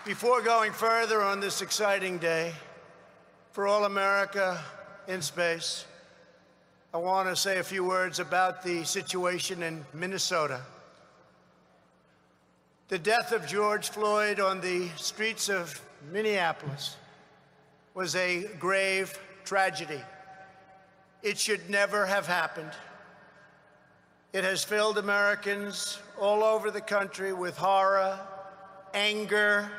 Before going further on this exciting day for all America in space, I want to say a few words about the situation in Minnesota. The death of George Floyd on the streets of Minneapolis was a grave tragedy. It should never have happened. It has filled Americans all over the country with horror, anger,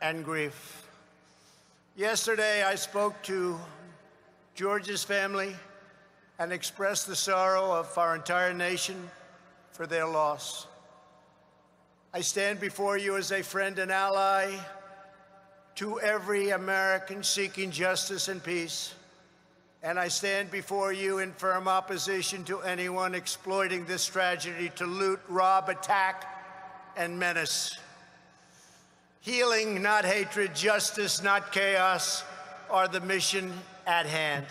and grief. Yesterday, I spoke to George's family and expressed the sorrow of our entire nation for their loss. I stand before you as a friend and ally to every American seeking justice and peace, and I stand before you in firm opposition to anyone exploiting this tragedy to loot, rob, attack, and menace. Healing, not hatred, justice, not chaos, are the mission at hand.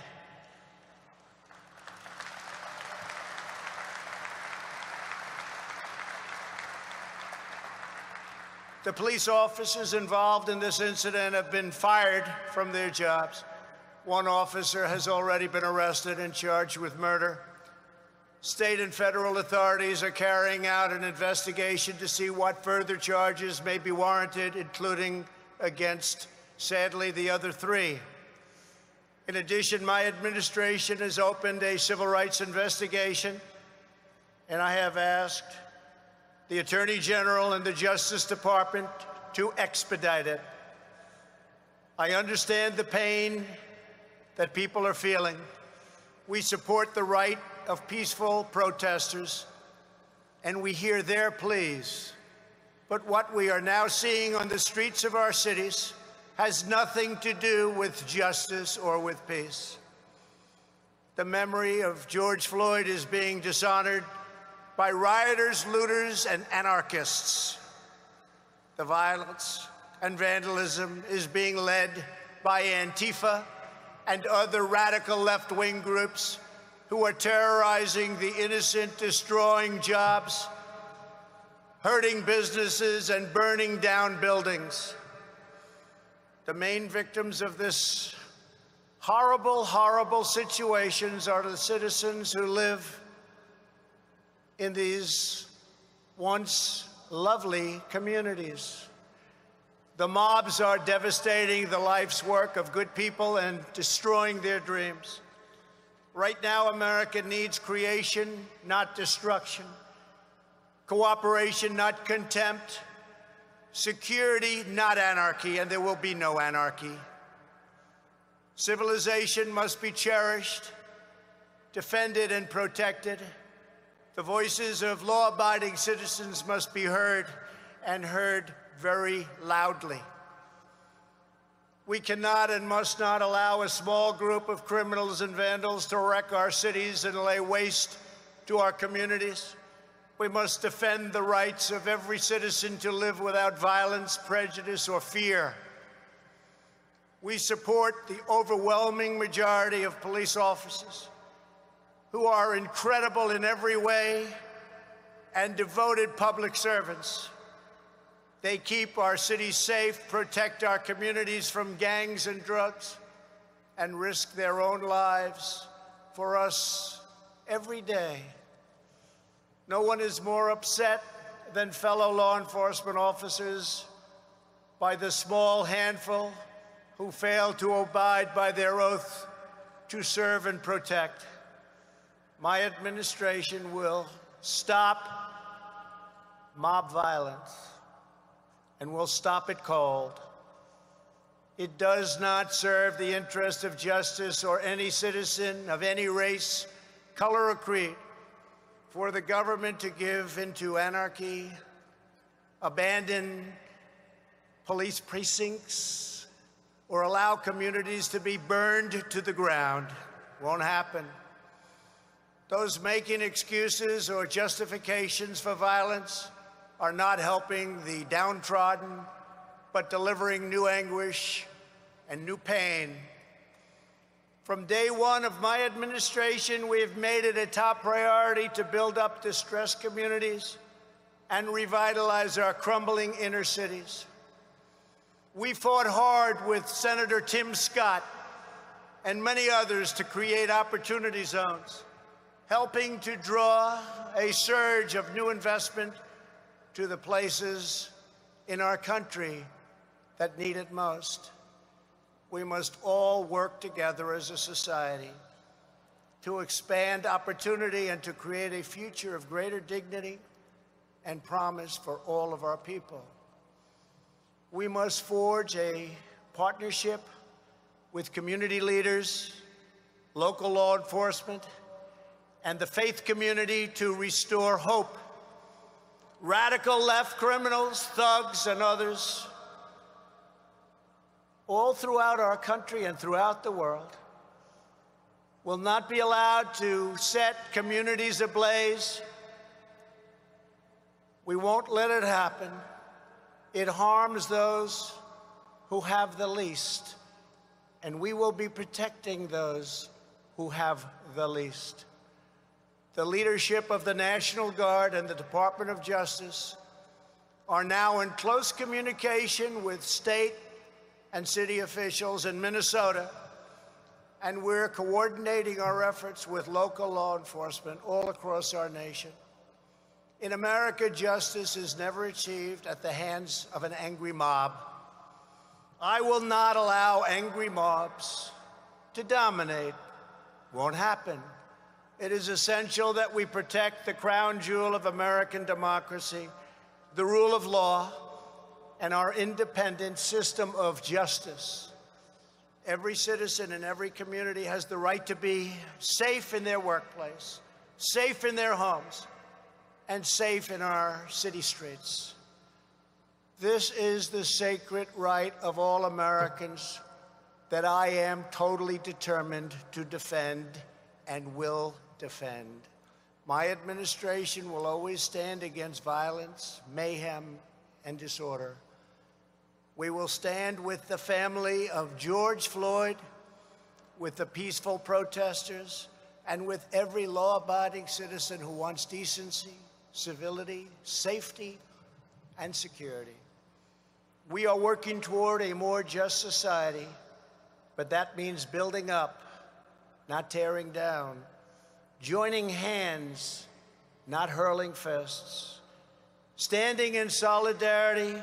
The police officers involved in this incident have been fired from their jobs. One officer has already been arrested and charged with murder. State and federal authorities are carrying out an investigation to see what further charges may be warranted, including against, sadly, the other three. In addition, my administration has opened a civil rights investigation, and I have asked the Attorney General and the Justice Department to expedite it. I understand the pain that people are feeling. We support the right of peaceful protesters, and we hear their pleas. But what we are now seeing on the streets of our cities has nothing to do with justice or with peace. The memory of George Floyd is being dishonored by rioters, looters, and anarchists. The violence and vandalism is being led by Antifa and other radical left-wing groups who are terrorizing the innocent, destroying jobs, hurting businesses, and burning down buildings. The main victims of this horrible, horrible situations are the citizens who live in these once lovely communities. The mobs are devastating the life's work of good people and destroying their dreams. Right now, America needs creation, not destruction. Cooperation, not contempt. Security, not anarchy, and there will be no anarchy. Civilization must be cherished, defended, and protected. The voices of law-abiding citizens must be heard, and heard very loudly. We cannot and must not allow a small group of criminals and vandals to wreck our cities and lay waste to our communities. We must defend the rights of every citizen to live without violence, prejudice, or fear. We support the overwhelming majority of police officers who are incredible in every way and devoted public servants. They keep our cities safe, protect our communities from gangs and drugs, and risk their own lives for us every day. No one is more upset than fellow law enforcement officers by the small handful who fail to abide by their oath to serve and protect. My administration will stop mob violence, and we'll stop it cold. It does not serve the interest of justice or any citizen of any race, color, or creed for the government to give into anarchy, abandon police precincts, or allow communities to be burned to the ground. Won't happen. Those making excuses or justifications for violence are not helping the downtrodden, but delivering new anguish and new pain. From day one of my administration, we've made it a top priority to build up distressed communities and revitalize our crumbling inner cities. We fought hard with Senator Tim Scott and many others to create opportunity zones, helping to draw a surge of new investment to the places in our country that need it most. We must all work together as a society to expand opportunity and to create a future of greater dignity and promise for all of our people. We must forge a partnership with community leaders, local law enforcement, and the faith community to restore hope. Radical left criminals, thugs, and others, all throughout our country and throughout the world, will not be allowed to set communities ablaze. We won't let it happen. It harms those who have the least, and we will be protecting those who have the least. The leadership of the National Guard and the Department of Justice are now in close communication with state and city officials in Minnesota, and we're coordinating our efforts with local law enforcement all across our nation. In America, justice is never achieved at the hands of an angry mob. I will not allow angry mobs to dominate. Won't happen. It is essential that we protect the crown jewel of American democracy, the rule of law, and our independent system of justice. Every citizen in every community has the right to be safe in their workplace, safe in their homes, and safe in our city streets. This is the sacred right of all Americans that I am totally determined to defend and will defend. My administration will always stand against violence, mayhem, and disorder. We will stand with the family of George Floyd, with the peaceful protesters, and with every law-abiding citizen who wants decency, civility, safety, and security. We are working toward a more just society, but that means building up, not tearing down, joining hands, not hurling fists, standing in solidarity,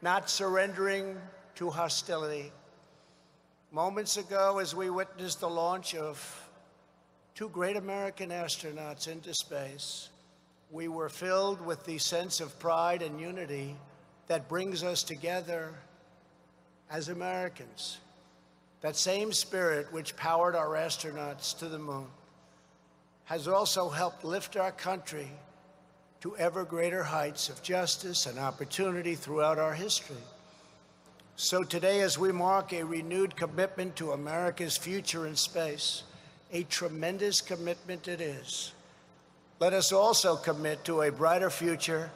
not surrendering to hostility. Moments ago, as we witnessed the launch of two great American astronauts into space, we were filled with the sense of pride and unity that brings us together as Americans. That same spirit which powered our astronauts to the moon has also helped lift our country to ever greater heights of justice and opportunity throughout our history. So today, as we mark a renewed commitment to America's future in space, a tremendous commitment it is, let us also commit to a brighter future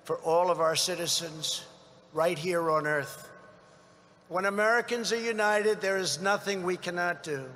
for all of our citizens right here on Earth. When Americans are united, there is nothing we cannot do.